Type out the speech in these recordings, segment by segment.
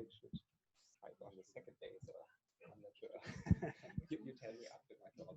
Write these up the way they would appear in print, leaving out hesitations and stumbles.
they should try it on the second day, so I'm not sure. you tell me after my talk.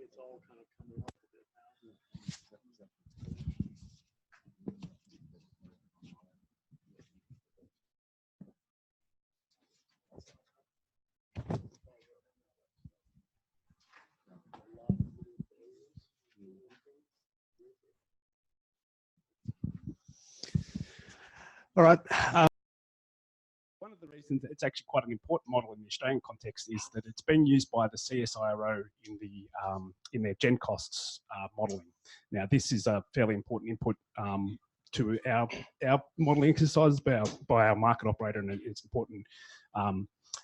It's all kind of coming up a bit now. All right. One of the reasons it's actually quite an important model in the Australian context is that it's been used by the CSIRO in their gen costs modelling. Now, this is a fairly important input to our modelling exercises by our market operator, and it's important.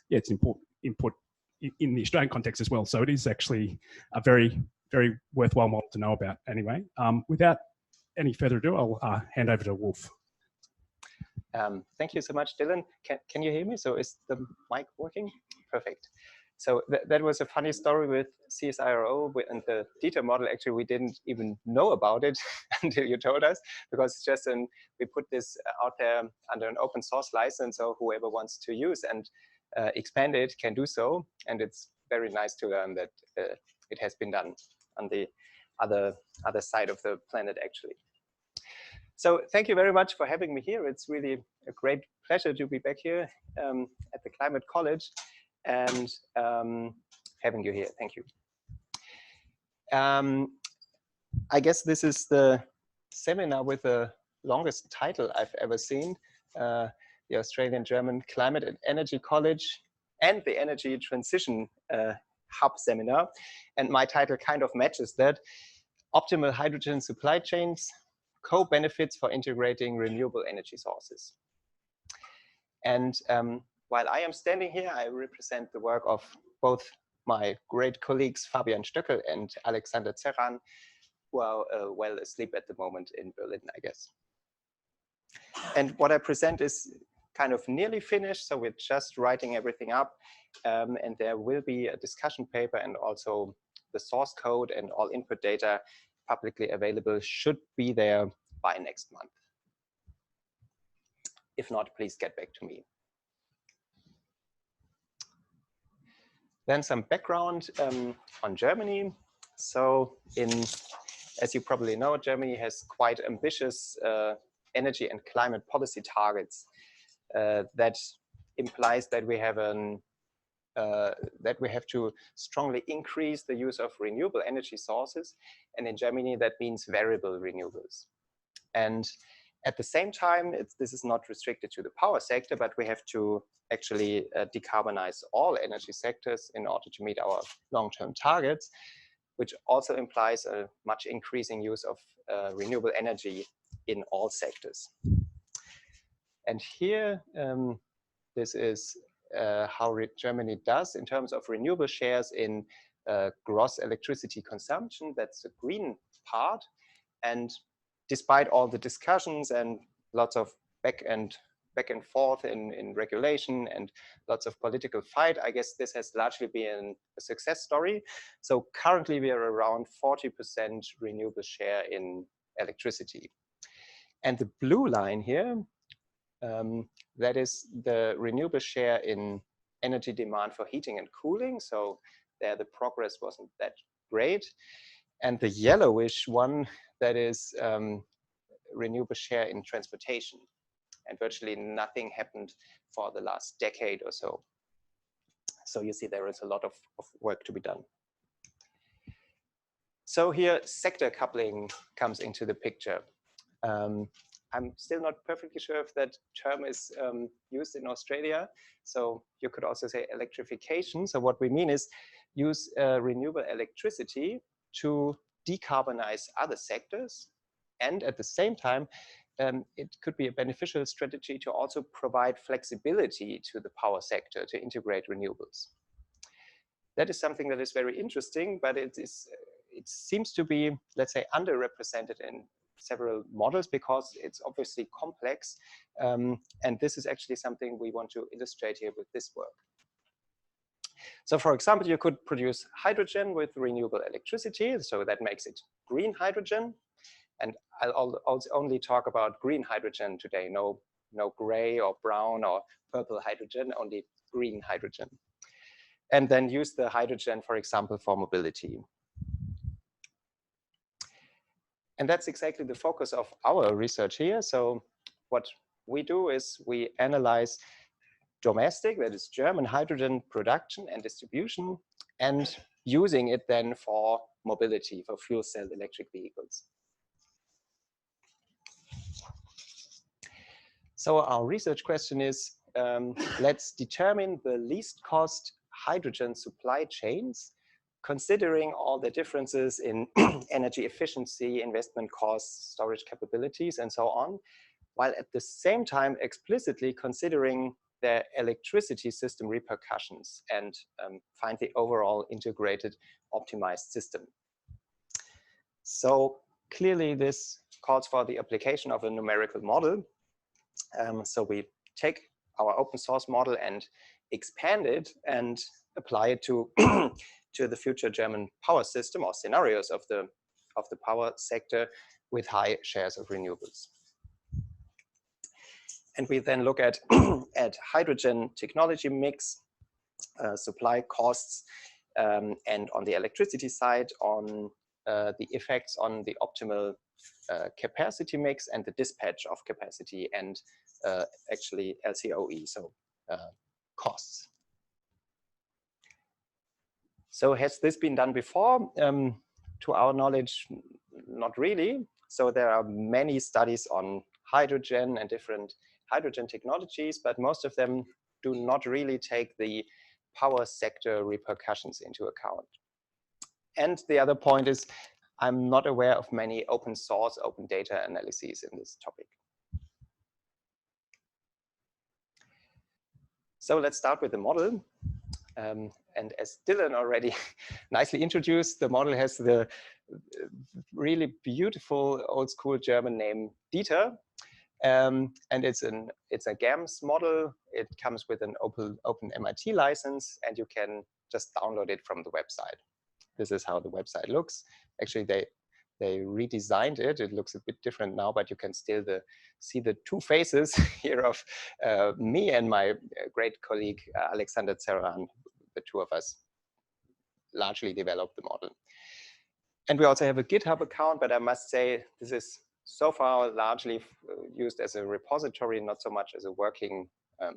It's important input in the Australian context as well. So it is actually a very, very worthwhile model to know about. Anyway, without any further ado, I'll hand over to Wolf. Thank you so much, Dylan. Can you hear me? So is the mic working? Perfect. So that was a funny story with CSIRO and the detail model. Actually, we didn't even know about it until you told us, because it's just we put this out there under an open source license, so whoever wants to use and expand it can do so. And it's very nice to learn that it has been done on the other side of the planet, actually. So thank you very much for having me here. It's really a great pleasure to be back here at the Climate College and having you here. Thank you. I guess this is the seminar with the longest title I've ever seen, the Australian-German Climate and Energy College and the Energy Transition Hub Seminar. And my title kind of matches that: Optimal Hydrogen Supply Chains, Co-benefits for integrating renewable energy sources. And while I am standing here, I represent the work of both my great colleagues Fabian Stöckel and Alexander Zerran, who are well asleep at the moment in Berlin, I guess. And what I present is kind of nearly finished, so we're just writing everything up, and there will be a discussion paper, and also the source code and all input data publicly available should be there by next month. If not, please get back to me. Then some background on Germany. So as you probably know, Germany has quite ambitious energy and climate policy targets. That implies that we have to strongly increase the use of renewable energy sources. And in Germany, that means variable renewables. And at the same time, this is not restricted to the power sector, but we have to actually decarbonize all energy sectors in order to meet our long-term targets, which also implies a much increasing use of renewable energy in all sectors. And here, this is how Germany does in terms of renewable shares in gross electricity consumption. That's the green part. And despite all the discussions and lots of back and forth in regulation and lots of political fight, I guess this has largely been a success story. So currently we are around 40% renewable share in electricity. And the blue line here, that is the renewable share in energy demand for heating and cooling. So there the progress wasn't that great. And the yellowish one, that is renewable share in transportation. And virtually nothing happened for the last decade or so. So you see there is a lot of work to be done. So here sector coupling comes into the picture. I'm still not perfectly sure if that term is used in Australia. So you could also say electrification. So what we mean is use renewable electricity to decarbonize other sectors, and at the same time it could be a beneficial strategy to also provide flexibility to the power sector to integrate renewables. That is something that is very interesting, but it seems to be, let's say, underrepresented in several models because it's obviously complex. And this is actually something we want to illustrate here with this work. So for example, you could produce hydrogen with renewable electricity. So that makes it green hydrogen. And I'll only talk about green hydrogen today, no gray or brown or purple hydrogen, only green hydrogen. And then use the hydrogen, for example, for mobility. And that's exactly the focus of our research here. So what we do is we analyze domestic, that is German hydrogen production and distribution, and using it then for mobility, for fuel cell electric vehicles. So our research question is, let's determine the least cost hydrogen supply chains, considering all the differences in energy efficiency, investment costs, storage capabilities, and so on, while at the same time explicitly considering the electricity system repercussions and find the overall integrated optimized system. So clearly this calls for the application of a numerical model. So we take our open source model and expand it and apply it to to the future German power system or scenarios of the power sector with high shares of renewables. And we then look at hydrogen technology mix, supply costs, and on the electricity side on the effects on the optimal capacity mix and the dispatch of capacity and actually LCOE, so costs. So has this been done before? To our knowledge, not really. So there are many studies on hydrogen and different hydrogen technologies, but most of them do not really take the power sector repercussions into account. And the other point is, I'm not aware of many open source, open data analyses in this topic. So let's start with the model. And as Dylan already nicely introduced, the model has the really beautiful old school German name Dieter. And it's a GAMS model. It comes with an open MIT license, and you can just download it from the website. This is how the website looks. Actually, they redesigned it. It looks a bit different now, but you can still see the two faces here of me and my great colleague, Alexander Zerran. The two of us largely developed the model. And we also have a GitHub account, but I must say this is so far largely used as a repository, not so much as a working a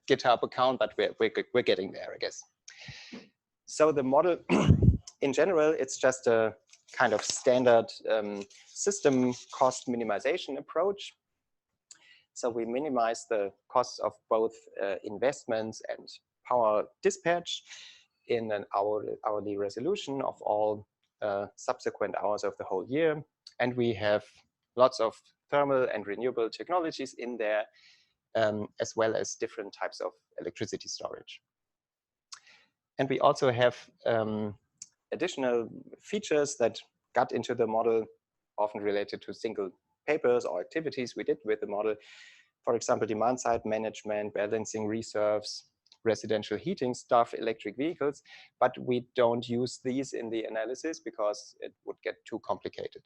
GitHub account, but we're getting there, I guess. So the model, in general, it's just a kind of standard system cost minimization approach. So we minimize the costs of both investments and power dispatch in an hourly resolution of all subsequent hours of the whole year. And we have lots of thermal and renewable technologies in there, as well as different types of electricity storage. And we also have additional features that got into the model, often related to single papers or activities we did with the model. For example, demand side management, balancing reserves, residential heating stuff, electric vehicles, but we don't use these in the analysis because it would get too complicated.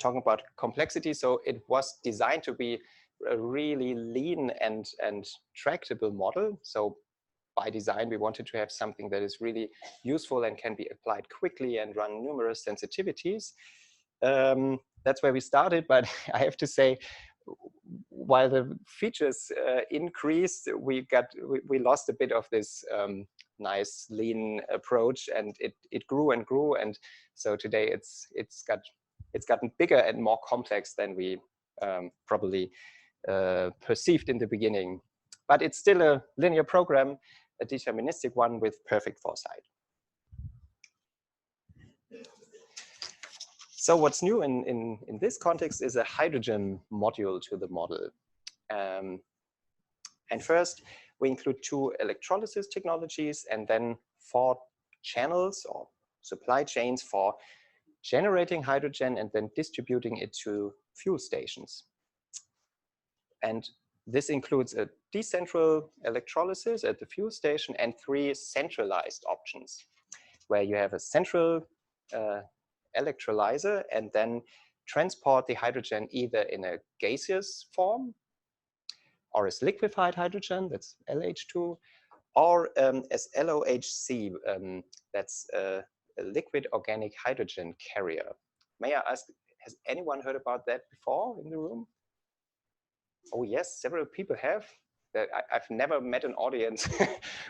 Talking about complexity, so it was designed to be a really lean and tractable model. So by design, we wanted to have something that is really useful and can be applied quickly and run numerous sensitivities. That's where we started, but I have to say, while the features increased, we lost a bit of this nice lean approach, and it grew and grew, and so today it's gotten bigger and more complex than we probably perceived in the beginning. But it's still a linear program, a deterministic one with perfect foresight. So what's new in this context is a hydrogen module to the model. And first, we include 2 electrolysis technologies and then 4 channels or supply chains for generating hydrogen and then distributing it to fuel stations. And this includes a decentral electrolysis at the fuel station and 3 centralized options, where you have a central electrolyzer and then transport the hydrogen either in a gaseous form or as liquefied hydrogen, that's LH2, or as LOHC, that's a liquid organic hydrogen carrier. May I ask, has anyone heard about that before in the room? Oh yes, several people have. I've never met an audience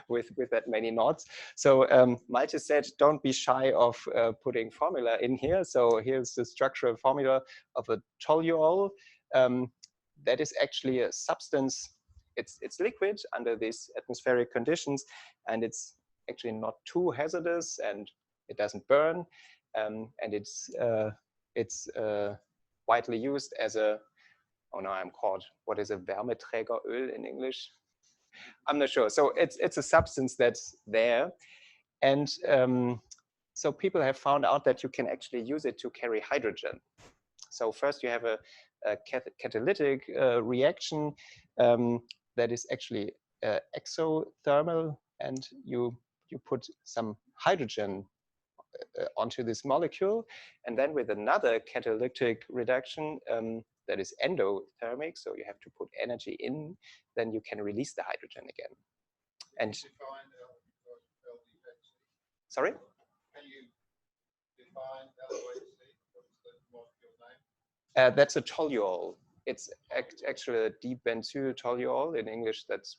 with that many nods. So Malte said, don't be shy of putting formula in here. So here's the structural formula of a toluol. That is actually a substance. It's liquid under these atmospheric conditions, and it's actually not too hazardous, and it doesn't burn, and it's widely used as a, oh no, I'm caught. What is a Wärmeträgeröl in English? I'm not sure. So it's a substance that's there, and so people have found out that you can actually use it to carry hydrogen. So first you have a catalytic reaction that is actually exothermal, and you put some hydrogen onto this molecule, and then with another catalytic reduction that is endothermic, so you have to put energy in, then you can release the hydrogen again. And sorry? Can you define LOHC? What's the molecule name? That's a toluol. It's actually a dibenzyl toluol. In English, that's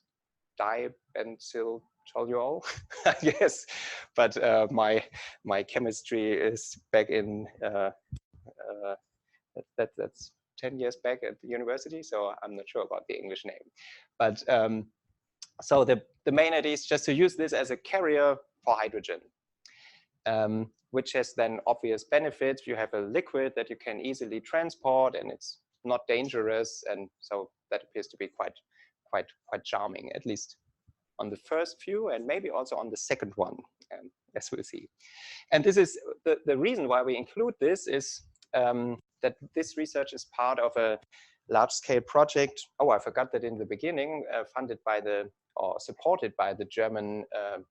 dibenzyl toluol, I guess. But my chemistry is back in that's 10 years back at the university, so I'm not sure about the English name. But so the main idea is just to use this as a carrier for hydrogen, which has then obvious benefits. You have a liquid that you can easily transport, and it's not dangerous, and so that appears to be quite charming, at least on the first few, and maybe also on the second one, as we'll see. And this is the reason why we include this is that this research is part of a large-scale project. Oh, I forgot that in the beginning, funded by or supported by the German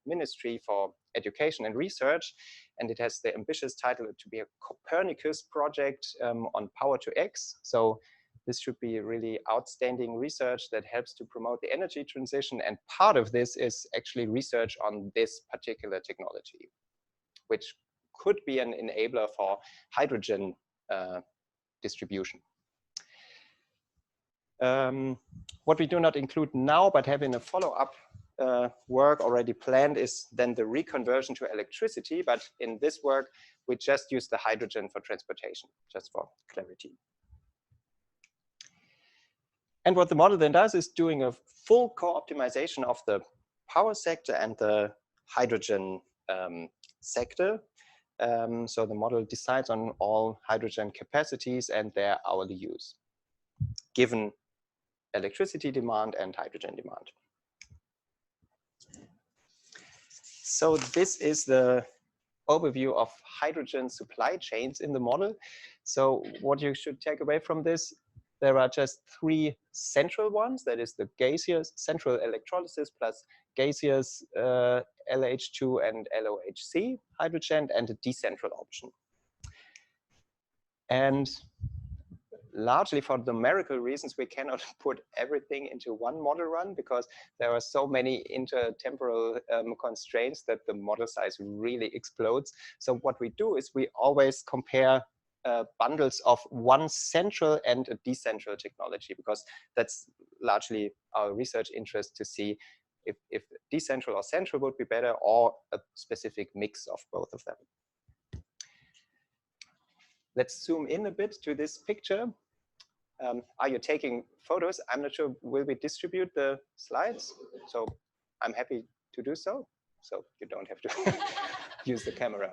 Ministry for Education and Research, and it has the ambitious title to be a Copernicus project on power to X. So this should be really outstanding research that helps to promote the energy transition, and part of this is actually research on this particular technology, which could be an enabler for hydrogen distribution. What we do not include now, but have in a follow-up work already planned, is then the reconversion to electricity. But in this work, we just use the hydrogen for transportation, just for clarity. And what the model then does is doing a full co-optimization of the power sector and the hydrogen sector. So the model decides on all hydrogen capacities and their hourly use, given electricity demand and hydrogen demand. So this is the overview of hydrogen supply chains in the model. So what you should take away from this, there are just 3 central ones. That is the gaseous central electrolysis plus gaseous LH2 and LOHC hydrogen, and a decentral option. And largely for numerical reasons, we cannot put everything into one model run because there are so many intertemporal constraints that the model size really explodes. So what we do is we always compare bundles of one central and a decentral technology, because that's largely our research interest, to see if decentral or central would be better, or a specific mix of both of them. Let's zoom in a bit to this picture. Are you taking photos? I'm not sure, will we distribute the slides? So I'm happy to do so. So you don't have to use the camera.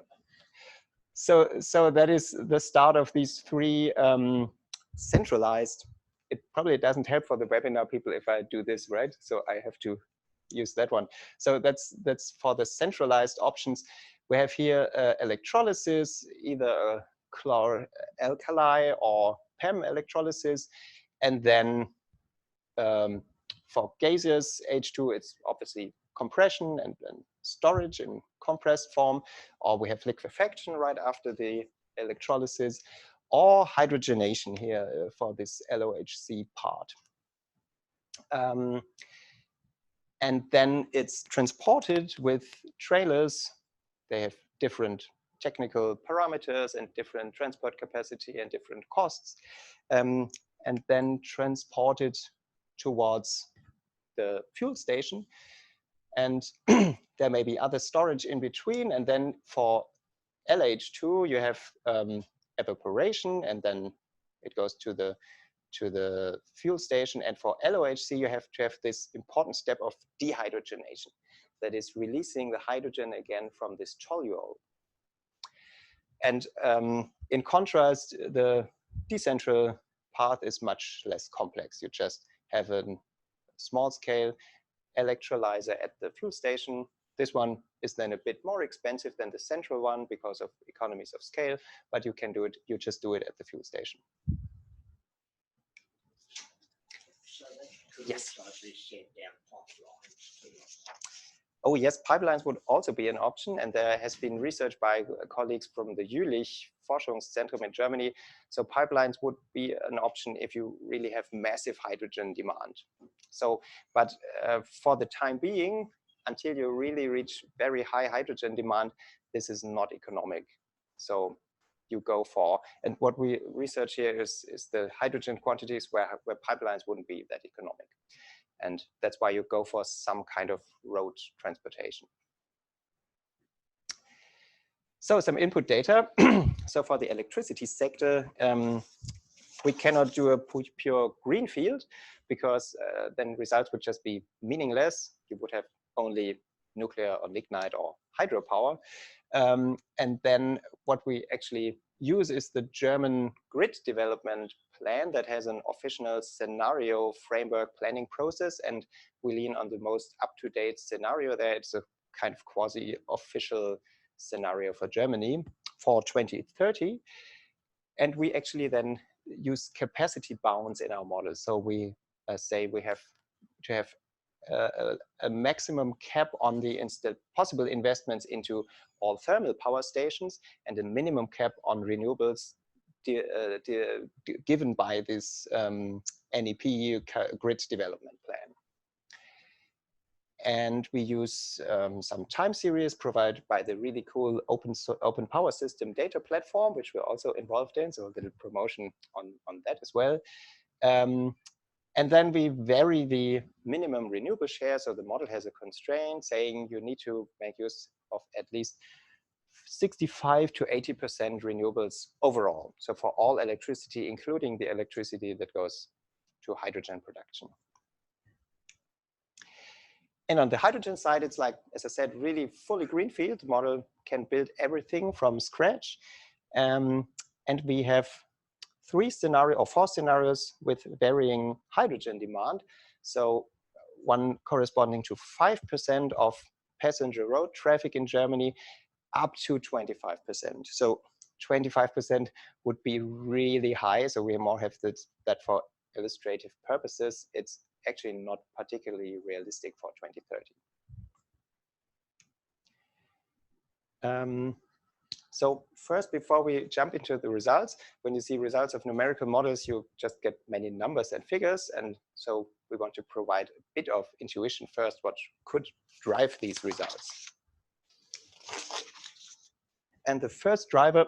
So that is the start of these three centralized. It probably doesn't help for the webinar people if I do this, right? So I have to use that one. So that's for the centralized options. We have here electrolysis, either a chlor-alkali or PEM electrolysis, and then for gaseous H2, it's obviously compression and storage in compressed form, or we have liquefaction right after the electrolysis, or hydrogenation here for this LOHC part. And then it's transported with trailers. They have different technical parameters and different transport capacity and different costs, and then transported towards the fuel station. And there may be other storage in between. And then for LH2, you have evaporation, and then it goes to the fuel station. And for LOHC, you have to have this important step of dehydrogenation, that is releasing the hydrogen again from this toluol. And in contrast, the decentral path is much less complex. You just have a small scale electrolyzer at the fuel station. This one is then a bit more expensive than the central one because of economies of scale, but you can do it, you just do it at the fuel station. Yes. Oh yes, pipelines would also be an option, and there has been research by colleagues from the Jülich Forschungszentrum in Germany. So pipelines would be an option if you really have massive hydrogen demand. So, but for the time being, until you really reach very high hydrogen demand, this is not economic. So you go for, and what we research here is the hydrogen quantities where pipelines wouldn't be that economic. And that's why you go for some kind of road transportation. So some input data. So for the electricity sector, we cannot do a pure greenfield because then results would just be meaningless. You would have only nuclear or lignite or hydropower. And then what we actually use is the German grid development plan that has an official scenario framework planning process, and we lean on the most up-to-date scenario there. It's a kind of quasi-official scenario for Germany for 2030. And we actually then use capacity bounds in our model. So we say we have to have a maximum cap on the possible investments into all thermal power stations and a minimum cap on renewables given by this NEP grid development plan. And we use some time series provided by the really cool open power system data platform, which we're also involved in. So a little promotion on that as well. And then we vary the minimum renewable share. So the model has a constraint saying you need to make use of at least 65 to 80% renewables overall. So for all electricity, including the electricity that goes to hydrogen production. And on the hydrogen side, it's like, as I said, really fully greenfield. The model can build everything from scratch. And we have 4 scenarios with varying hydrogen demand. So one corresponding to 5% of passenger road traffic in Germany, up to 25%. So 25% would be really high. So we more have that for illustrative purposes. It's actually not particularly realistic for 2030. So first, before we jump into the results, when you see results of numerical models, you just get many numbers and figures. And so we want to provide a bit of intuition first, what could drive these results. And the first driver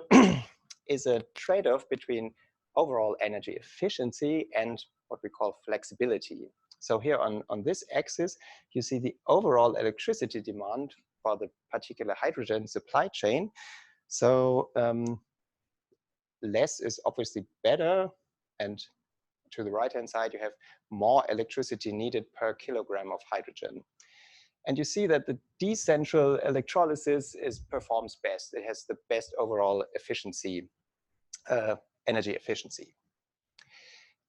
is a trade-off between overall energy efficiency and what we call flexibility. So here on this axis, you see the overall electricity demand for the particular hydrogen supply chain. So less is obviously better, and to the right-hand side, you have more electricity needed per kilogram of hydrogen. And you see that the decentral electrolysis performs best. It has the best overall efficiency, energy efficiency.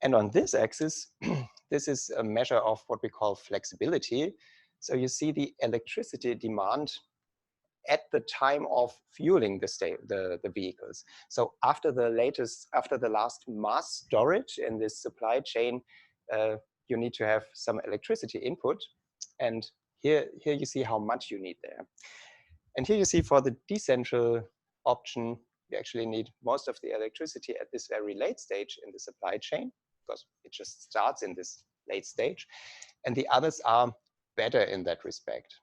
And on this axis, this is a measure of what we call flexibility. So you see the electricity demand at the time of fueling the vehicles. So after the last mass storage in this supply chain, you need to have some electricity input. And here you see how much you need there. And here you see for the decentral option, you actually need most of the electricity at this very late stage in the supply chain, because it just starts in this late stage. And the others are better in that respect.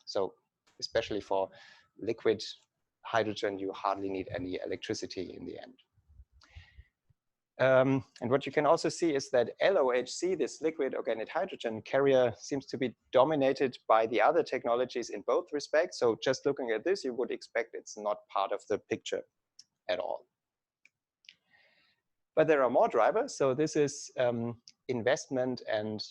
So especially for liquid hydrogen, you hardly need any electricity in the end. And what you can also see is that LOHC, this liquid organic hydrogen carrier, seems to be dominated by the other technologies in both respects. So just looking at this, you would expect it's not part of the picture at all. But there are more drivers. So this is investment and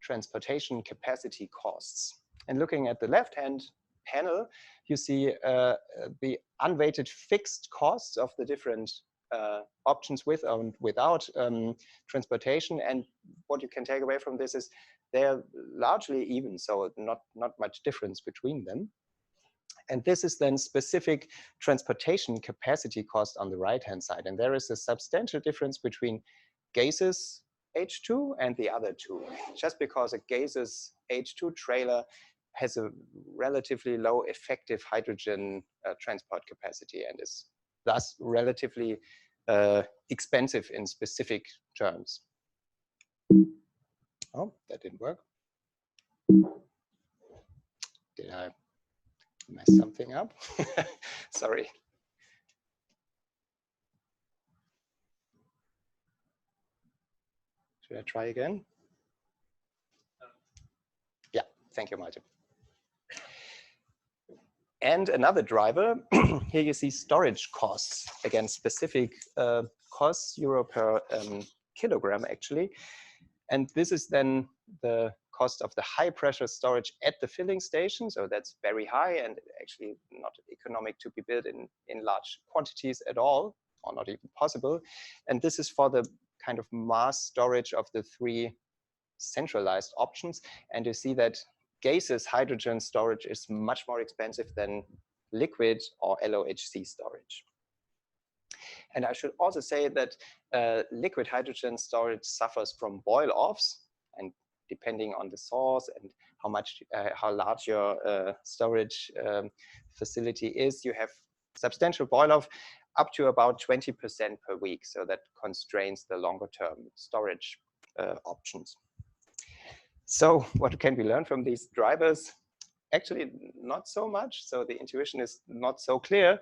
transportation capacity costs. And looking at the left-hand panel, you see the unweighted fixed costs of the different options with and without transportation. And what you can take away from this is they're largely even, so not much difference between them. And this is then specific transportation capacity cost on the right-hand side. And there is a substantial difference between gaseous H2 and the other two, just because a gaseous H2 trailer has a relatively low effective hydrogen transport capacity and is thus relatively expensive in specific terms. Oh, that didn't work. Did I mess something up? Sorry. Should I try again? Yeah, thank you, Martin. And another driver, here you see storage costs, again, specific costs, euro per kilogram actually. And this is then the cost of the high pressure storage at the filling station. So that's very high and actually not economic to be built in large quantities at all, or not even possible. And this is for the kind of mass storage of the three centralized options. And you see that gaseous hydrogen storage is much more expensive than liquid or LOHC storage. And I should also say that liquid hydrogen storage suffers from boil-offs, and depending on the source and how large your storage facility is, you have substantial boil-off up to about 20% per week. So that constrains the longer-term storage options. So what can we learn from these drivers? Actually, not so much. So the intuition is not so clear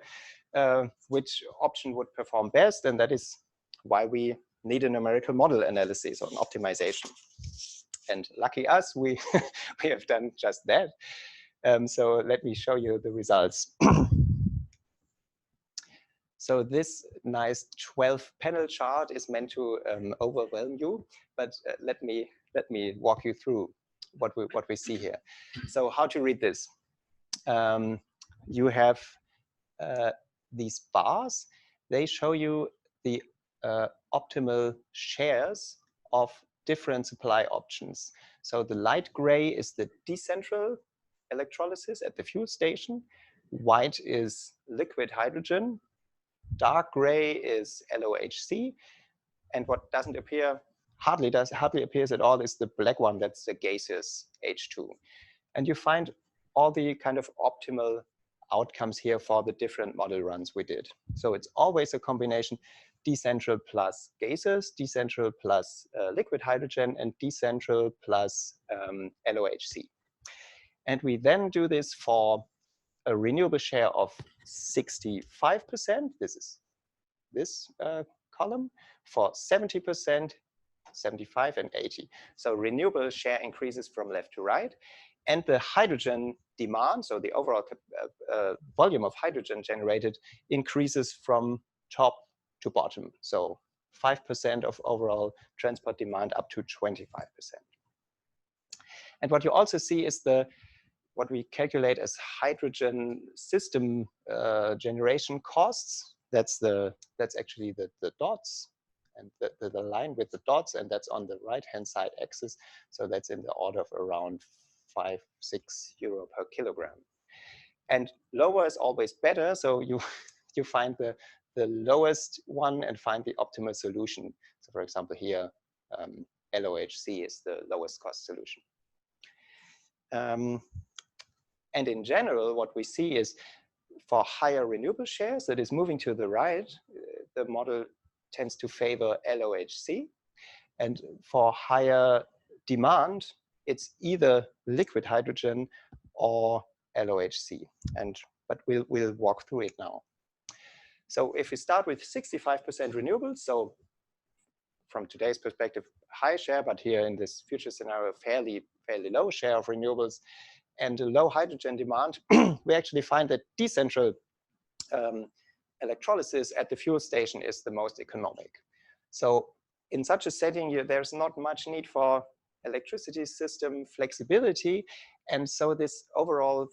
which option would perform best. And that is why we need a numerical model analysis or an optimization. And lucky us, we have done just that. So let me show you the results. So this nice 12-panel chart is meant to overwhelm you, but let me walk you through what we see here. So how to read this? You have these bars. They show you the optimal shares of different supply options. So the light gray is the decentral electrolysis at the fuel station. White is liquid hydrogen. Dark gray is LOHC. And what doesn't appear, hardly appears at all, is the black one. That's the gaseous H2. And you find all the kind of optimal outcomes here for the different model runs we did. So it's always a combination decentral plus gaseous, decentral plus liquid hydrogen, and decentral plus LOHC. And we then do this for a renewable share of 65%. This is this column. For 70%, 75, and 80. So renewable share increases from left to right. And the hydrogen demand, so the overall volume of hydrogen generated, increases from top to bottom. So 5% of overall transport demand up to 25%. And what you also see is what we calculate as hydrogen system generation costs. That's actually the dots, and the line with the dots, and that's on the right-hand side axis. So that's in the order of around 5-6 euro per kilogram. And lower is always better. So you find the lowest one and find the optimal solution. So for example, here, LOHC is the lowest cost solution. And in general, what we see is for higher renewable shares that is moving to the right, the model tends to favor LOHC. And for higher demand, it's either liquid hydrogen or LOHC. But we'll walk through it now. So if we start with 65% renewables, so from today's perspective, high share, but here in this future scenario, fairly low share of renewables and a low hydrogen demand, we actually find that decentral electrolysis at the fuel station is the most economic. So in such a setting, there's not much need for electricity system flexibility. And so this overall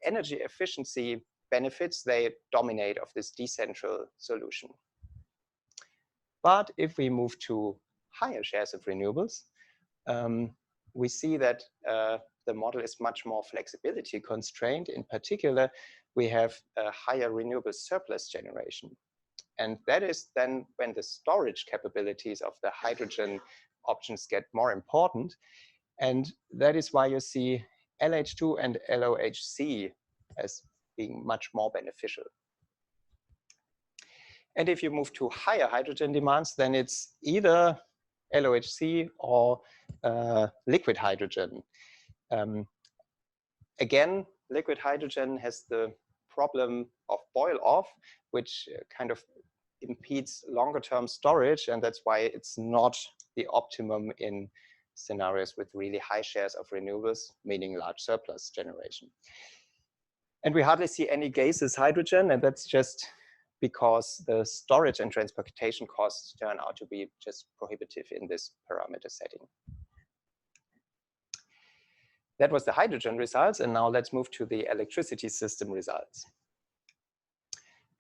energy efficiency benefits, they dominate of this decentral solution. But if we move to higher shares of renewables, we see that the model is much more flexibility constrained. In particular, we have a higher renewable surplus generation. And that is then when the storage capabilities of the hydrogen options get more important. And that is why you see LH2 and LOHC as being much more beneficial. And if you move to higher hydrogen demands, then it's either LOHC or liquid hydrogen. Again, liquid hydrogen has the problem of boil off, which kind of impedes longer term storage. And that's why it's not the optimum in scenarios with really high shares of renewables, meaning large surplus generation. And we hardly see any gaseous hydrogen, and that's just because the storage and transportation costs turn out to be just prohibitive in this parameter setting. That was the hydrogen results, and now let's move to the electricity system results.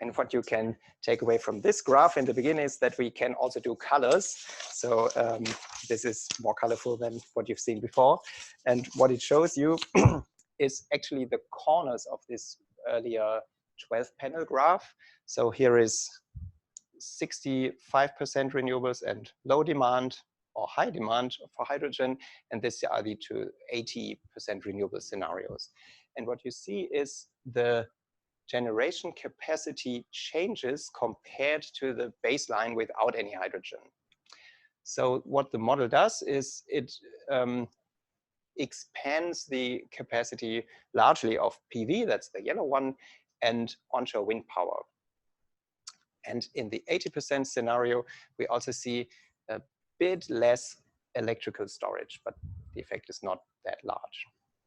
And what you can take away from this graph in the beginning is that we can also do colors. So this is more colorful than what you've seen before. And what it shows you is actually the corners of this earlier 12-panel graph. So here is 65% renewables and low demand or high demand for hydrogen. And this are the 80% renewable scenarios. And what you see is the generation capacity changes compared to the baseline without any hydrogen. So what the model does is it expands the capacity largely of PV, that's the yellow one, and onshore wind power. And in the 80% scenario, we also see a bit less electrical storage, but the effect is not that large.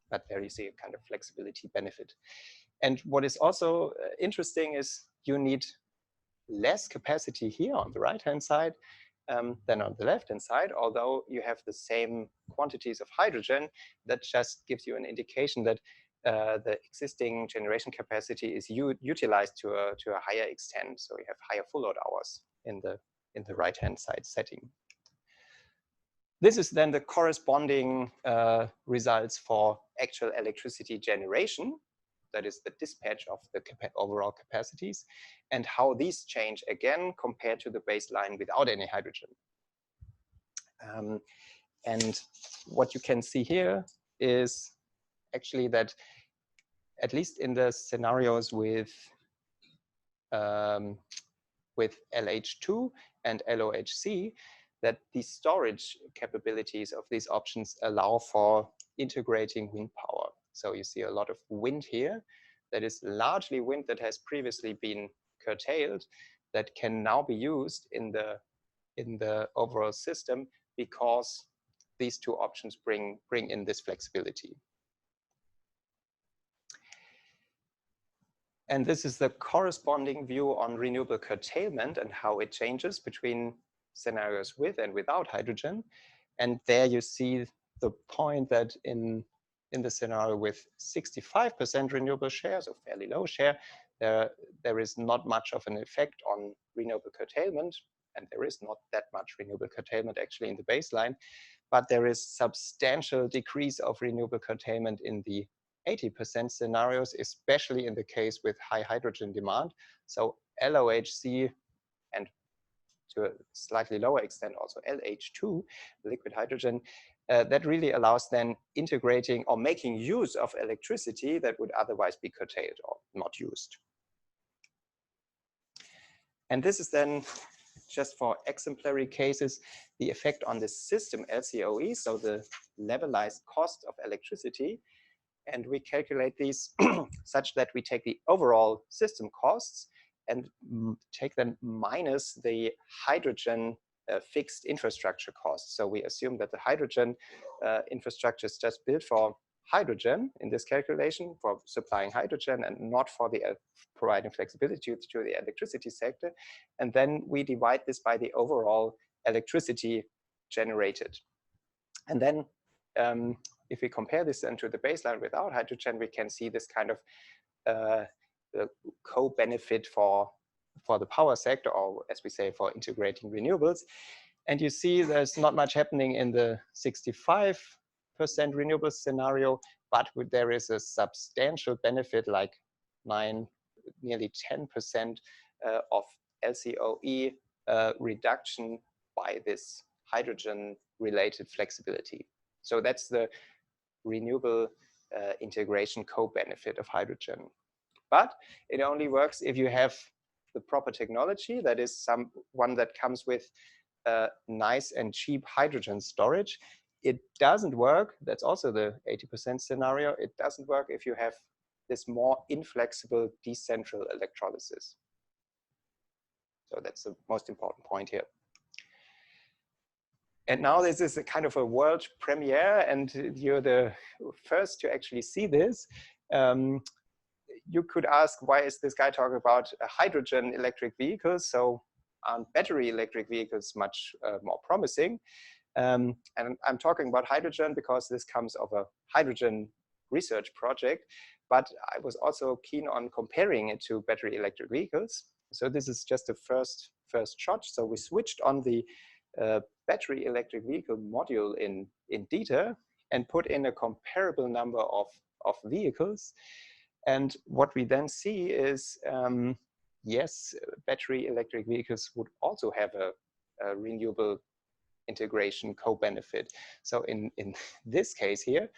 But there you see a kind of flexibility benefit. And what is also interesting is you need less capacity here on the right-hand side than on the left-hand side, although you have the same quantities of hydrogen. That just gives you an indication that the existing generation capacity is utilized to a higher extent. So you have higher full load hours in the right-hand side setting. This is then the corresponding results for actual electricity generation. That is the dispatch of the overall capacities, and how these change again compared to the baseline without any hydrogen. And what you can see here is actually that at least in the scenarios with LH2 and LOHC, that the storage capabilities of these options allow for integrating wind power. So you see a lot of wind here. That is largely wind that has previously been curtailed, that can now be used in the overall system because these two options bring in this flexibility. And this is the corresponding view on renewable curtailment and how it changes between scenarios with and without hydrogen. And there you see the point that in the scenario with 65% renewable share, so fairly low share, there is not much of an effect on renewable curtailment, and there is not that much renewable curtailment actually in the baseline, but there is substantial decrease of renewable curtailment in the 80% scenarios, especially in the case with high hydrogen demand. So LOHC, and to a slightly lower extent also LH2, liquid hydrogen, that really allows then integrating or making use of electricity that would otherwise be curtailed or not used. And this is then just for exemplary cases, the effect on the system LCOE, so the levelized cost of electricity. And we calculate these such that we take the overall system costs and take them minus the hydrogen fixed infrastructure costs. So we assume that the hydrogen infrastructure is just built for hydrogen in this calculation, for supplying hydrogen and not for the providing flexibility to the electricity sector. And then we divide this by the overall electricity generated. And then if we compare this then to the baseline without hydrogen, we can see this kind of co-benefit for the power sector, or as we say, for integrating renewables. And you see there's not much happening in the 65% renewable scenario, but there is a substantial benefit, like nearly 10% of LCOE reduction by this hydrogen-related flexibility. So that's the renewable integration co-benefit of hydrogen. But it only works if you have the proper technology, that is one that comes with nice and cheap hydrogen storage. It doesn't work, that's also the 80% scenario, it doesn't work if you have this more inflexible decentral electrolysis. So that's the most important point here. And now this is a kind of a world premiere, and you're the first to actually see this. You could ask, why is this guy talking about hydrogen electric vehicles? So aren't battery electric vehicles much more promising? And I'm talking about hydrogen because this comes of a hydrogen research project, but I was also keen on comparing it to battery electric vehicles. So this is just the first shot. So we switched on the battery electric vehicle module in DETA and put in a comparable number of vehicles. And what we then see is, yes, battery electric vehicles would also have a renewable integration co-benefit. So in this case here,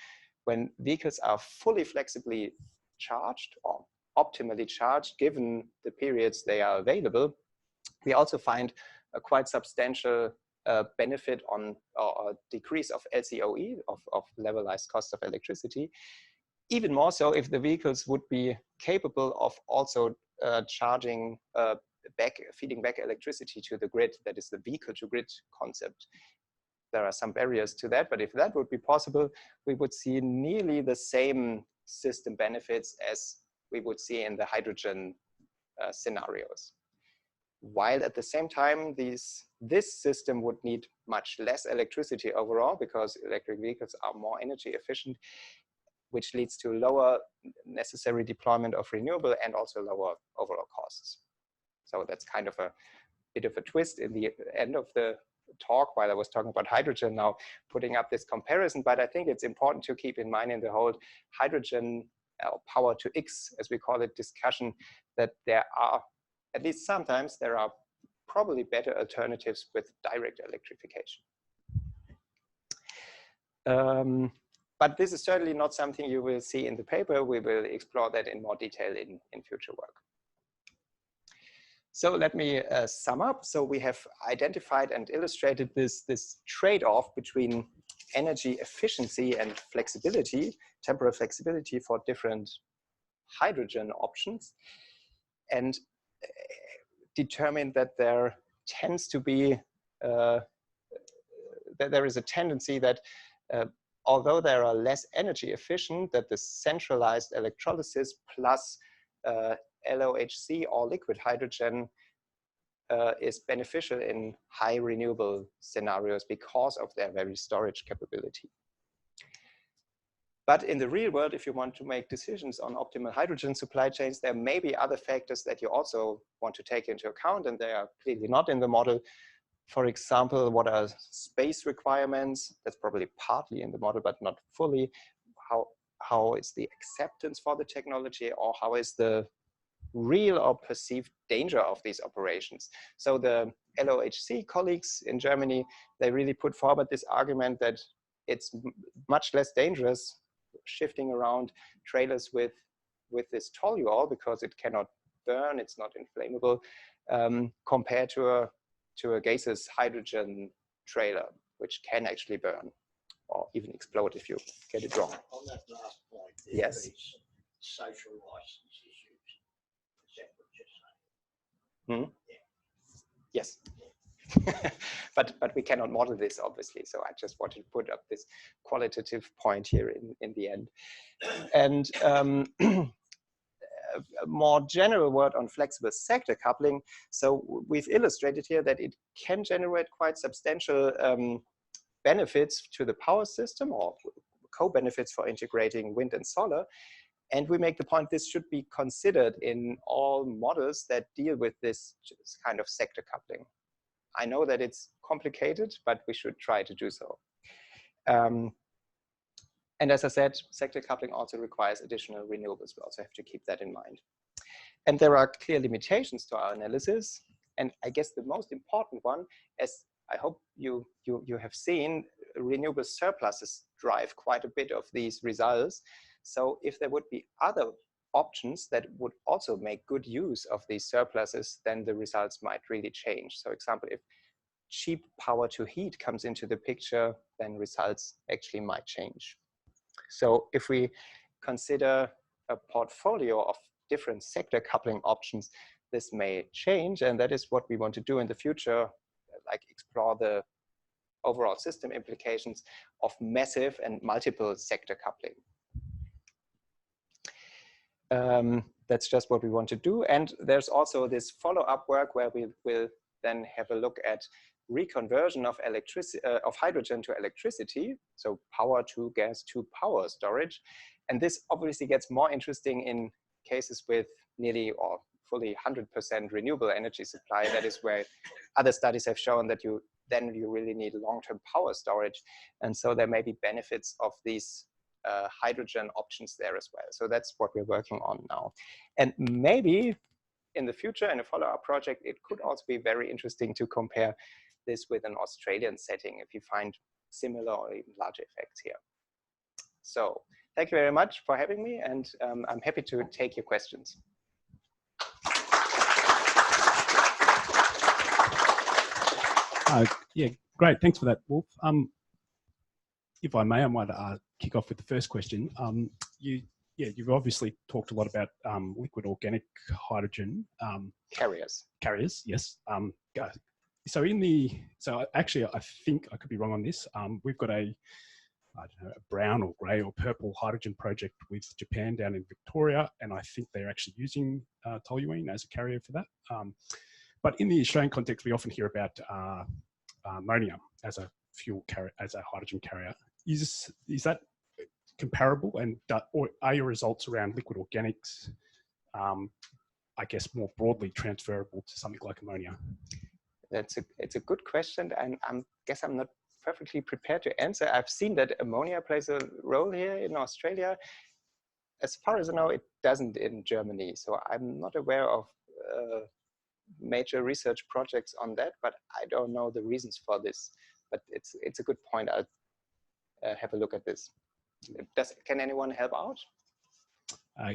when vehicles are fully flexibly charged or optimally charged, given the periods they are available, we also find a quite substantial benefit on or decrease of LCOE, of levelized cost of electricity. Even more so if the vehicles would be capable of also charging feeding back electricity to the grid. That is the vehicle-to-grid concept. There are some barriers to that, but if that would be possible, we would see nearly the same system benefits as we would see in the hydrogen scenarios. While at the same time, this system would need much less electricity overall, because electric vehicles are more energy efficient, which leads to lower necessary deployment of renewable and also lower overall costs. So that's kind of a bit of a twist in the end of the talk while I was talking about hydrogen, now putting up this comparison. But I think it's important to keep in mind in the whole hydrogen power to X, as we call it, discussion, that there are, at least sometimes, there are probably better alternatives with direct electrification. But this is certainly not something you will see in the paper. We will explore that in more detail in future work. So let me sum up. So we have identified and illustrated this trade-off between energy efficiency and flexibility, temporal flexibility for different hydrogen options, and determined that there tends to be, that there is a tendency that although they are less energy efficient, that the centralized electrolysis plus LOHC or liquid hydrogen is beneficial in high renewable scenarios because of their very storage capability. But in the real world, if you want to make decisions on optimal hydrogen supply chains, there may be other factors that you also want to take into account, and they are clearly not in the model. For example, what are space requirements? That's probably partly in the model, but not fully. How is the acceptance for the technology, or how is the real or perceived danger of these operations? So the LOHC colleagues in Germany, they really put forward this argument that it's much less dangerous shifting around trailers with this toluol, because it cannot burn, it's not inflammable, compared to a gaseous hydrogen trailer, which can actually burn or even explode if you get it wrong. On that last point, yes. These social license issues, is that what you're saying? Yes. but we cannot model this, obviously. So I just wanted to put up this qualitative point here in the end. And a more general word on flexible sector coupling. So we've illustrated here that it can generate quite substantial benefits to the power system, or co-benefits for integrating wind and solar. And we make the point this should be considered in all models that deal with this kind of sector coupling. I know that it's complicated, but we should try to do so. And as I said, sector coupling also requires additional renewables. We also have to keep that in mind. And there are clear limitations to our analysis. And I guess the most important one, as I hope you have seen, renewable surpluses drive quite a bit of these results. So if there would be other options that would also make good use of these surpluses, then the results might really change. So example, if cheap power to heat comes into the picture, then results actually might change. So if we consider a portfolio of different sector coupling options, this may change, and that is what we want to do in the future, like explore the overall system implications of massive and multiple sector coupling. That's just what we want to do. And there's also this follow-up work where we will then have a look at reconversion of hydrogen to electricity, so power to gas to power storage. And this obviously gets more interesting in cases with nearly or fully 100% renewable energy supply. That is where other studies have shown that you really need long-term power storage. And so there may be benefits of these hydrogen options there as well. So that's what we're working on now. And maybe in the future, in a follow-up project, it could also be very interesting to compare this with an Australian setting if you find similar or even larger effects here. So thank you very much for having me, and I'm happy to take your questions. Yeah, great. Thanks for that, Wolf. If I may, I might kick off with the first question. You've obviously talked a lot about liquid organic hydrogen. Carriers. Carriers, yes. So actually, I think I could be wrong on this. We've got a brown or grey or purple hydrogen project with Japan down in Victoria, and I think they're actually using toluene as a carrier for that. But in the Australian context, we often hear about ammonia as a fuel carrier, as a hydrogen carrier. Is that comparable, and or are your results around liquid organics, I guess, more broadly transferable to something like ammonia? It's a good question, and I guess I'm not perfectly prepared to answer. I've seen that ammonia plays a role here in Australia. As far as I know, it doesn't in Germany. So I'm not aware of major research projects on that, but I don't know the reasons for this. But it's a good point. I'll have a look at this. Can anyone help out?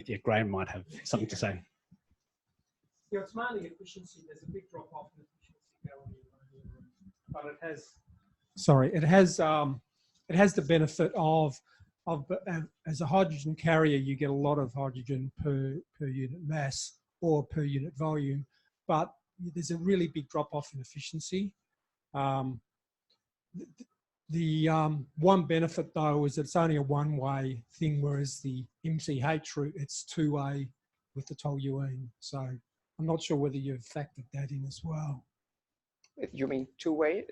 Yeah, Graham might have something to say. Yeah, it's mainly efficiency. There's a big drop off in efficiency going in, but it has the benefit of as a hydrogen carrier, you get a lot of hydrogen per unit mass or per unit volume, but there's a really big drop off in efficiency. The one benefit though is it's only a one-way thing, whereas the MCH route, it's two-way with the toluene. So I'm not sure whether you've factored that in as well. You mean two-way?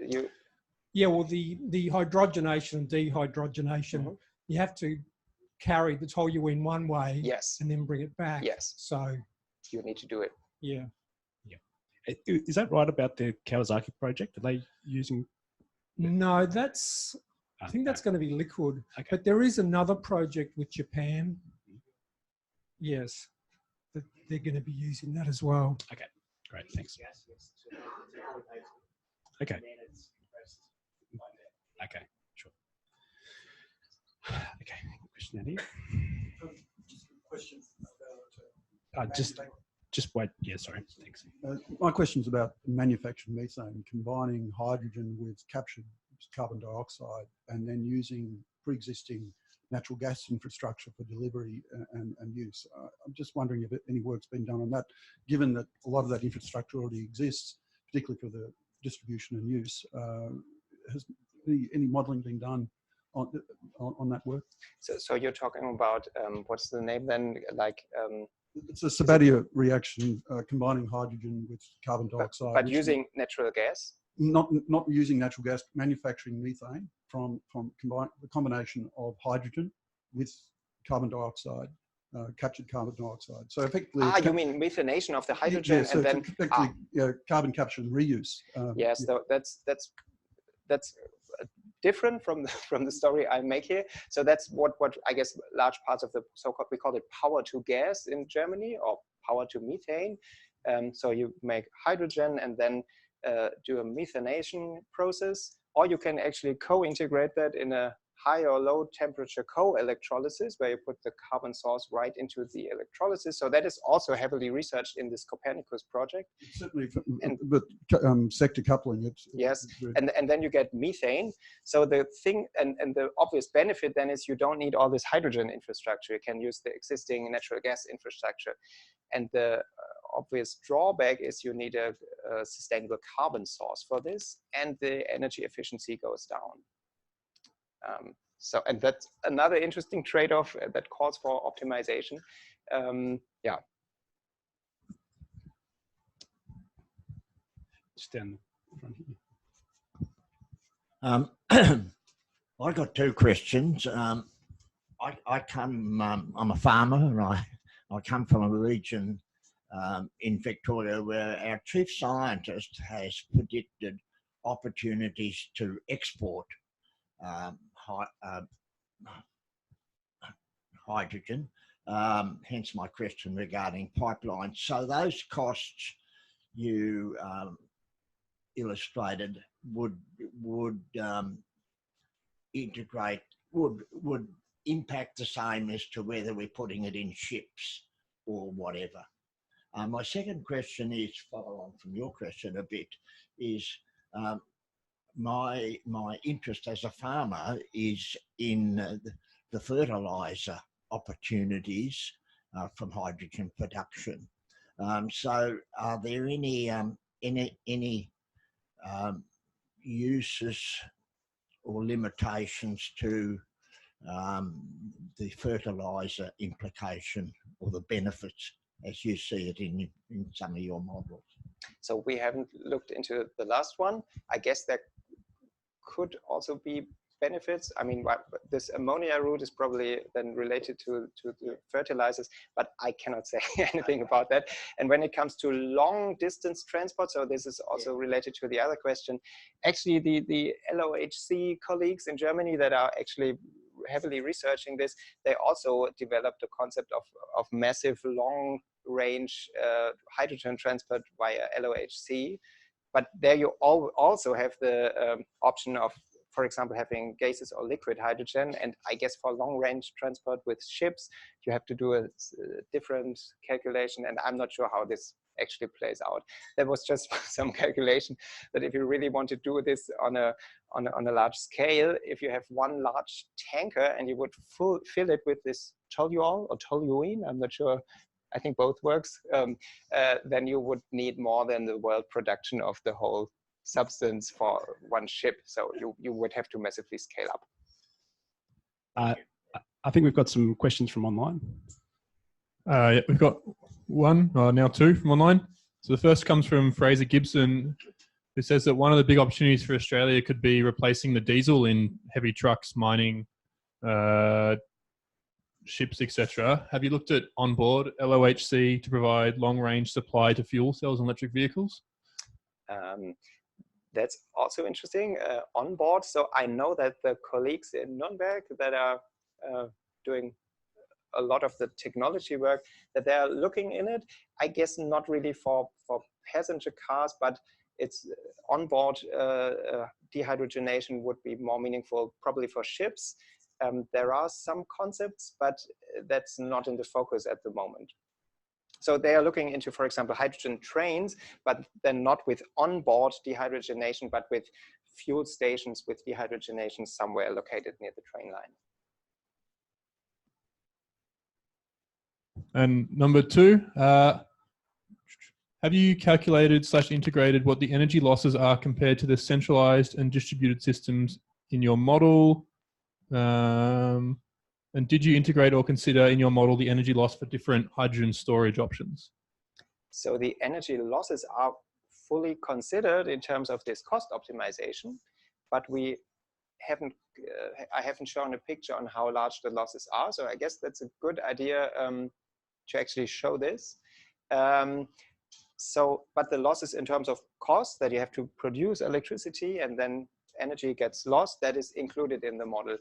Yeah, well, the hydrogenation and dehydrogenation, you have to carry the toluene one way Yes. and then bring it back. Yes. So, You need to do it. yeah. Is that right about the Kawasaki project? Are they using? No, that's, I think that's going to be liquid. Okay. But there is another project with Japan. Yes, that they're going to be using that as well. Okay, great, thanks. Okay. Okay, sure. Okay, question out here. Question Just wait. Yeah, sorry. Thanks. my question's about manufactured methane, combining hydrogen with captured carbon dioxide and then using pre-existing natural gas infrastructure for delivery and use. I'm just wondering if any work's been done on that, given that a lot of that infrastructure already exists, particularly for the distribution and use. Has any modelling been done on that work? So you're talking about, what's the name then? Like, it's a Sabatier reaction, combining hydrogen with carbon dioxide. But using natural gas? Not using natural gas, manufacturing methane from the combination of hydrogen with carbon dioxide, captured carbon dioxide. So effectively, you mean methanation of the hydrogen, so and then effectively carbon capture and reuse. Yes, so that's different from the story I make here. So that's what I guess large parts of the so-called, we call it power to gas in Germany, or power to methane. So you make hydrogen and then do a methanation process, or you can actually co-integrate that in a high or low temperature co-electrolysis, where you put the carbon source right into the electrolysis. So that is also heavily researched in this Copernicus project. Certainly, but sector coupling. Yes, and then you get methane. So the thing, and the obvious benefit then is you don't need all this hydrogen infrastructure. You can use the existing natural gas infrastructure. And the obvious drawback is you need a sustainable carbon source for this, and the energy efficiency goes down. So, and that's another interesting trade-off that calls for optimization. Yeah. Just down the front here. I got two questions. I'm a farmer, and I come from a region in Victoria where our chief scientist has predicted opportunities to export hydrogen, hence my question regarding pipelines. So those costs you illustrated would integrate, would impact the same as to whether we're putting it in ships or whatever. My second question is, follow on from your question a bit, is my interest as a farmer is in the fertiliser opportunities from hydrogen production. So are there any uses or limitations to the fertiliser implication or the benefits as you see it in some of your models? So we haven't looked into the last one. I guess there could also be benefits. I mean, this ammonia route is probably then related to the fertilizers, but I cannot say anything about that. And when it comes to long distance transport, so this is also related to the other question, actually the LOHC colleagues in Germany that are actually heavily researching this, they also developed the concept of massive long range hydrogen transport via LOHC. But there you also have the option of, for example, having gaseous or liquid hydrogen. And I guess for long range transport with ships, you have to do a different calculation. And I'm not sure how this actually plays out. That was just some calculation that if you really want to do this on a large scale, if you have one large tanker and you would fill it with this toluol or toluene, I'm not sure, I think both works, then you would need more than the world production of the whole substance for one ship. So you would have to massively scale up. I think we've got some questions from online. Yeah, we've got one, now two from online. So the first comes from Fraser Gibson, who says that one of the big opportunities for Australia could be replacing the diesel in heavy trucks, mining, ships, etc. Have you looked at onboard LOHC to provide long-range supply to fuel cells and electric vehicles? That's also interesting. On board, so I know that the colleagues in Nuremberg that are doing a lot of the technology work, that they are looking in it. I guess not really for passenger cars, but it's onboard dehydrogenation would be more meaningful probably for ships. There are some concepts, but that's not in the focus at the moment. So they are looking into, for example, hydrogen trains, but then not with onboard dehydrogenation, but with fuel stations with dehydrogenation somewhere located near the train line. And number 2, have you calculated / integrated what the energy losses are compared to the centralized and distributed systems in your model? And did you integrate or consider in your model the energy loss for different hydrogen storage options? So the energy losses are fully considered in terms of this cost optimization, but we haven't, I haven't shown a picture on how large the losses are. So I guess that's a good idea to actually show this. But the losses in terms of cost, that you have to produce electricity and then energy gets lost, that is included in the model.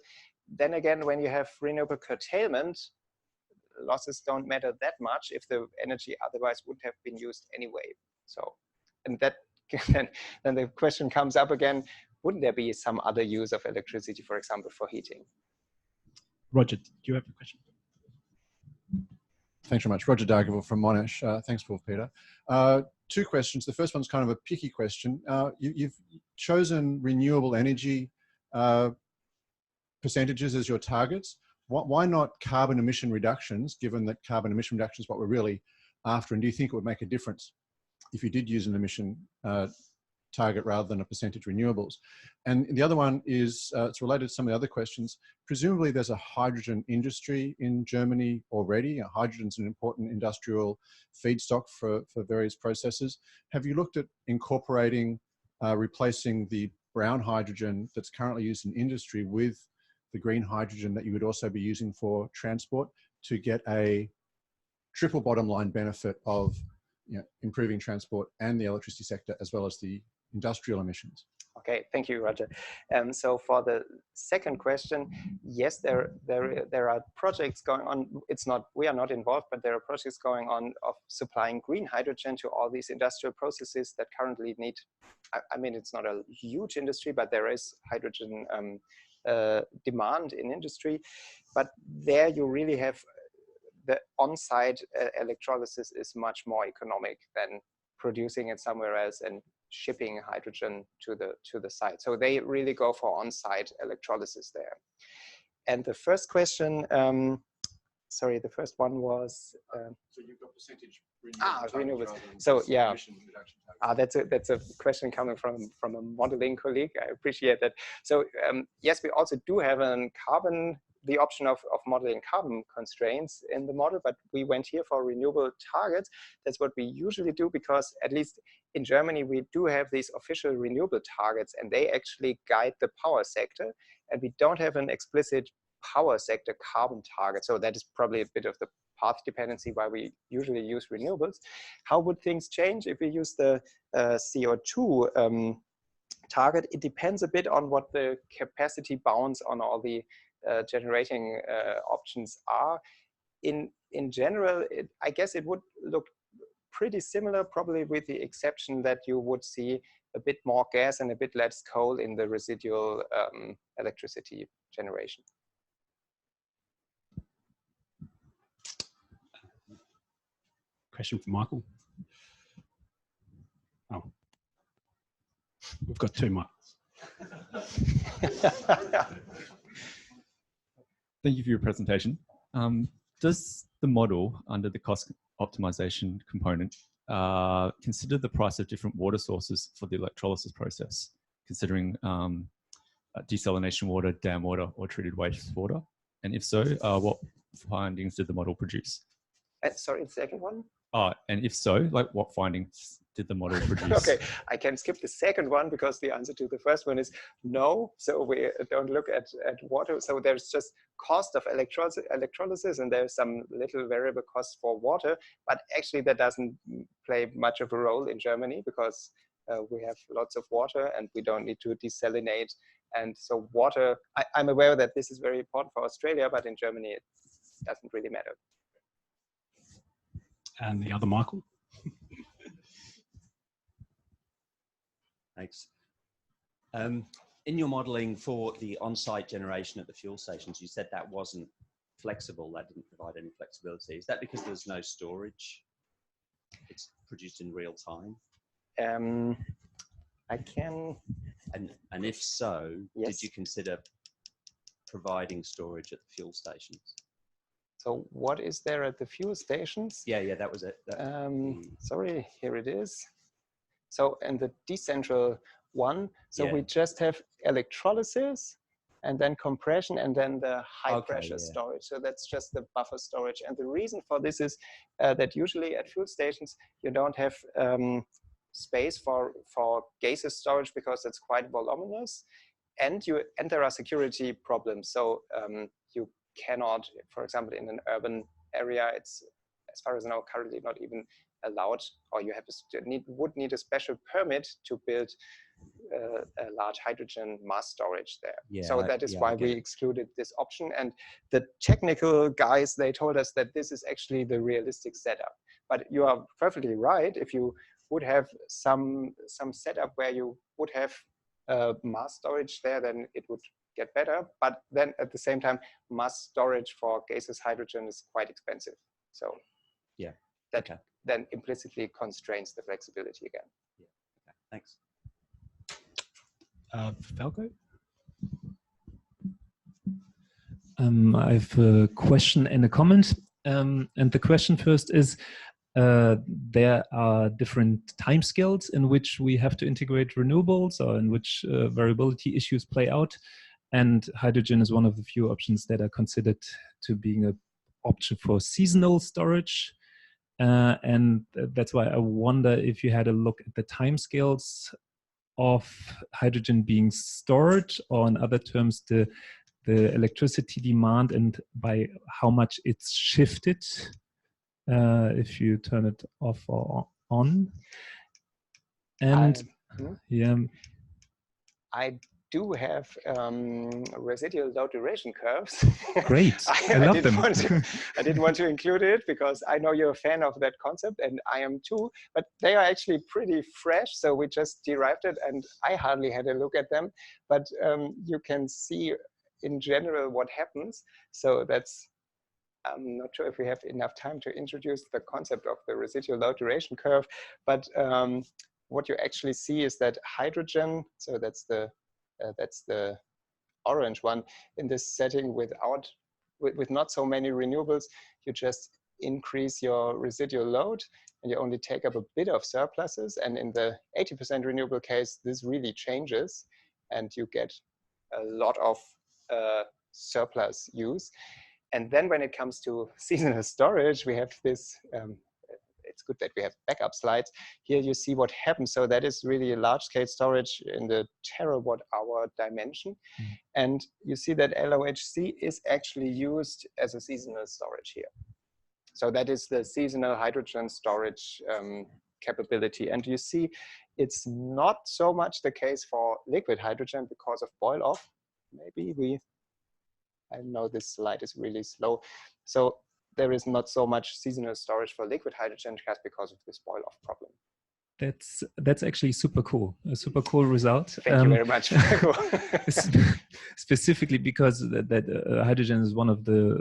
Then again, when you have renewable curtailment, losses don't matter that much if the energy otherwise would have been used anyway. So, and that then the question comes up again, wouldn't there be some other use of electricity, for example, for heating? Roger, do you have a question? Thanks very much. Roger Dargaville from Monash. Thanks, Paul Peter. 2 questions. The first one's kind of a picky question. You've chosen renewable energy percentages as your targets. Why not carbon emission reductions, given that carbon emission reduction is what we're really after? And do you think it would make a difference if you did use an emission target rather than a percentage renewables? And the other one is, it's related to some of the other questions. Presumably there's a hydrogen industry in Germany already. Hydrogen's an important industrial feedstock for various processes. Have you looked at incorporating, replacing the brown hydrogen that's currently used in industry with the green hydrogen that you would also be using for transport to get a triple bottom line benefit of improving transport and the electricity sector as well as the industrial emissions? Okay, thank you, Roger. So for the second question, yes, there are projects going on. It's not, we are not involved, but there are projects going on of supplying green hydrogen to all these industrial processes that currently need, I mean, it's not a huge industry, but there is hydrogen demand in industry. But there you really have the on-site electrolysis is much more economic than producing it somewhere else and shipping hydrogen to the site. So they really go for on-site electrolysis there. And the first question, sorry, the first one was. So you've got percentage renewables. So yeah, that's a question coming from a modeling colleague. I appreciate that. So yes, we also do have the option of modeling carbon constraints in the model, but we went here for renewable targets. That's what we usually do, because at least in Germany, we do have these official renewable targets, and they actually guide the power sector, and we don't have an explicit power sector carbon target. So that is probably a bit of the path dependency why we usually use renewables. How would things change if we use the CO2 target? It depends a bit on what the capacity bounds on all the generating options are. In general, I guess it would look pretty similar, probably with the exception that you would see a bit more gas and a bit less coal in the residual electricity generation. Question for Michael. Oh, we've got 2 Michaels. Thank you for your presentation. Does the model under the cost optimization component consider the price of different water sources for the electrolysis process, considering desalination water, dam water, or treated wastewater? And if so, what findings did the model produce? Sorry, the second one? And if so, like what findings did the model produce? Okay, I can skip the second one because the answer to the first one is no. So we don't look at water. So there's just cost of electrolysis, and there's some little variable cost for water. But actually, that doesn't play much of a role in Germany because we have lots of water and we don't need to desalinate. And so water, I'm aware that this is very important for Australia, but in Germany, it doesn't really matter. And the other Michael. Thanks. In your modelling for the on-site generation at the fuel stations, you said that wasn't flexible, that didn't provide any flexibility. Is that because there's no storage? It's produced in real time? I can... And if so, yes. Did you consider providing storage at the fuel stations? So what is there at the fuel stations? Yeah, that was it. Sorry, here it is. So in the decentral one, so we just have electrolysis and then compression and then the high pressure storage. So that's just the buffer storage. And the reason for this is that usually at fuel stations, you don't have space for gaseous storage because it's quite voluminous, and there are security problems. So you cannot, for example, in an urban area, it's, as far as I know, currently not even allowed, or you would need a special permit to build a large hydrogen mass storage there. Yeah, so that is why we excluded this option. And the technical guys, they told us that this is actually the realistic setup. But you are perfectly right. If you would have some setup where you would have mass storage there, then it would get better. But then at the same time, mass storage for gaseous hydrogen is quite expensive. So yeah, that then implicitly constrains the flexibility again. Yeah. Okay. Thanks. Falco? I have a question and a comment. And the question first is, there are different timescales in which we have to integrate renewables, or in which variability issues play out. And hydrogen is one of the few options that are considered to being an option for seasonal storage. And that's why I wonder if you had a look at the timescales of hydrogen being stored, or in other terms, the electricity demand and by how much it's shifted if you turn it off or on. And I do have residual low duration curves. Great, I love them. I didn't want to include it because I know you're a fan of that concept, and I am too, but they are actually pretty fresh, so we just derived it, and I hardly had a look at them, but you can see in general what happens. So that's, I'm not sure if we have enough time to introduce the concept of the residual low duration curve, but what you actually see is that hydrogen, so that's the orange one, in this setting with not so many renewables, you just increase your residual load and you only take up a bit of surpluses. And in the 80% renewable case, this really changes and you get a lot of surplus use. And then when it comes to seasonal storage, we have this, it's good that we have backup slides. Here you see what happens. So that is really a large scale storage in the terawatt-hour dimension. And you see that LOHC is actually used as a seasonal storage here. So that is the seasonal hydrogen storage capability. And you see it's not so much the case for liquid hydrogen because of boil off. Maybe I know this slide is really slow. So there is not so much seasonal storage for liquid hydrogen just because of this boil off problem. That's actually super cool. A super cool result. Thank you very much. Specifically because that hydrogen is one of the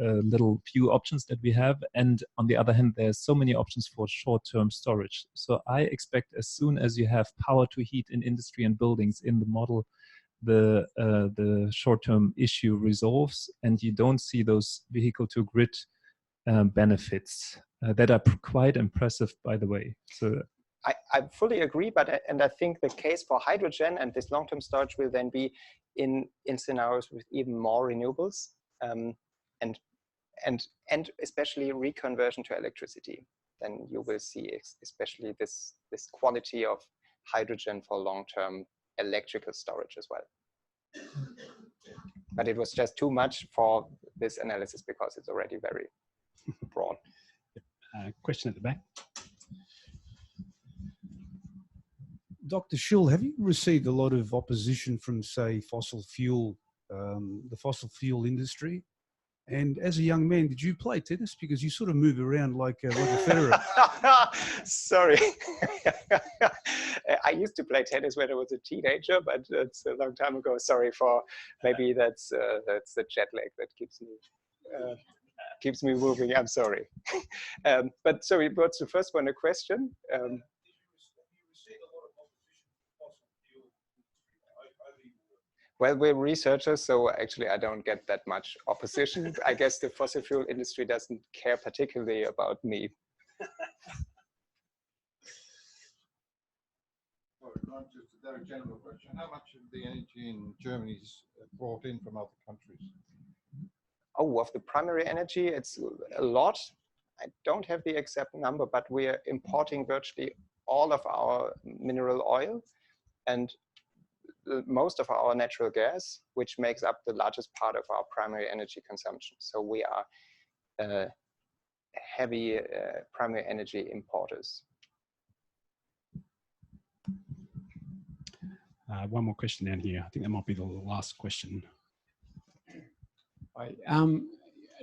little few options that we have, and on the other hand, there's so many options for short-term storage. So I expect as soon as you have power to heat in industry and buildings in the model, the short-term issue resolves, and you don't see those vehicle-to-grid benefits that are quite impressive, by the way. So I fully agree, and I think the case for hydrogen and this long-term storage will then be in scenarios with even more renewables, and especially reconversion to electricity. then you will see especially this quality of hydrogen for long-term electrical storage as well. But it was just too much for this analysis because it's already very broad. Question at the back. Dr. Schill, have you received a lot of opposition from, say, the fossil fuel industry? And as a young man, did you play tennis? Because you sort of move around like a Federer. Sorry. I used to play tennis when I was a teenager, but it's a long time ago. Sorry for, maybe that's the jet lag that keeps me moving. I'm sorry. But sorry, what's the first one, a question? Well, we're researchers, so actually I don't get that much opposition. I guess the fossil fuel industry doesn't care particularly about me. Just a very general question. How much of the energy in Germany is brought in from other countries? Oh, of the primary energy, it's a lot. I don't have the exact number, but we're importing virtually all of our mineral oil and most of our natural gas, which makes up the largest part of our primary energy consumption. So we are heavy primary energy importers. One more question down here. I think that might be the last question.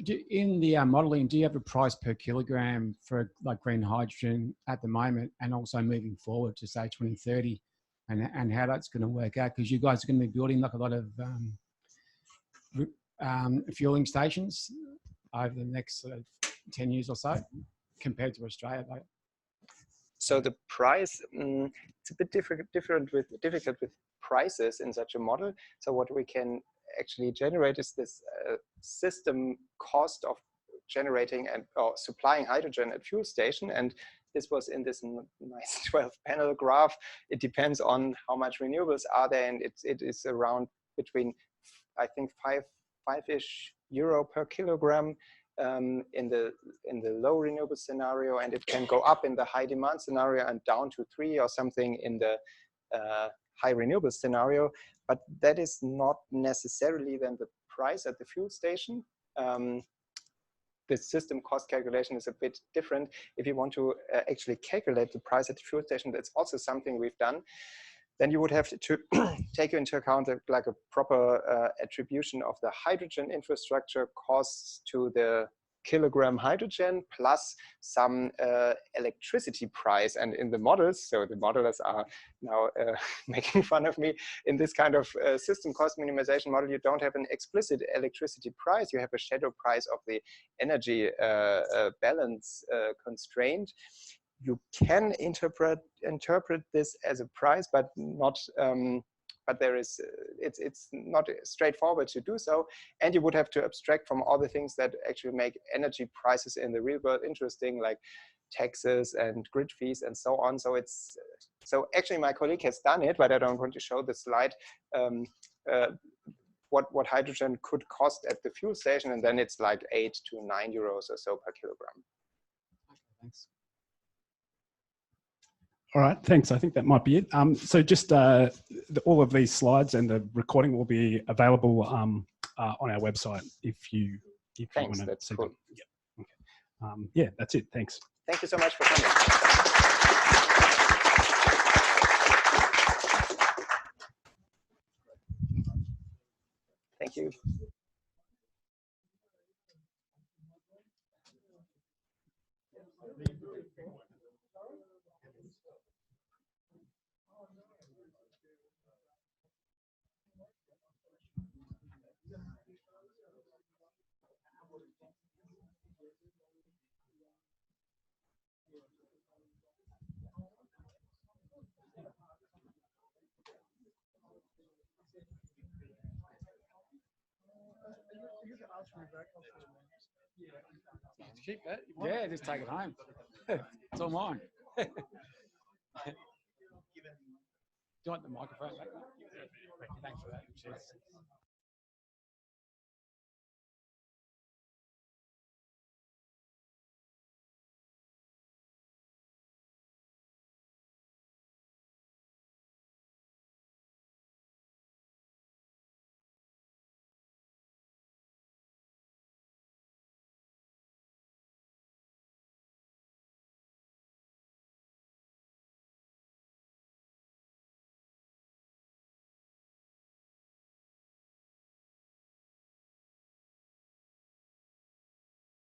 In the modelling, do you have a price per kilogram for like green hydrogen at the moment and also moving forward to say 2030 and how that's going to work out? Because you guys are going to be building like a lot of fueling stations over the next 10 years or so compared to Australia. So the price, it's a bit difficult with prices in such a model. So what we can actually generate is this system cost of generating or supplying hydrogen at fuel station. And this was in this nice 12-panel graph. It depends on how much renewables are there, and it is around between, I think, five-ish euro per kilogram in the low renewable scenario, and it can go up in the high demand scenario and down to 3 or something in the high renewable scenario. But that is not necessarily then the price at the fuel station. The system cost calculation is a bit different. If you want to actually calculate the price at the fuel station, that's also something we've done. Then you would have to take into account like a proper attribution of the hydrogen infrastructure costs to the kilogram hydrogen plus some electricity price. And in the models, so the modelers are now making fun of me, in this kind of system cost minimization model, you don't have an explicit electricity price, you have a shadow price of the energy balance constraint. You can interpret this as a price, but not. But there is, it's not straightforward to do so, and you would have to abstract from all the things that actually make energy prices in the real world interesting, like taxes and grid fees and so on. So it's actually my colleague has done it, but I don't want to show the slide. What hydrogen could cost at the fuel station, and then it's like 8 to 9 euros or so per kilogram. Okay, thanks. All right, thanks. I think that might be it. So just all of these slides and the recording will be available on our website if you want to see them. Yeah. Okay. Yeah, that's it. Thanks. Thank you so much for coming. Thank you. Keep that? Yeah, just take it home. It's all mine. Do you want the microphone back? Thanks for that. Cheers.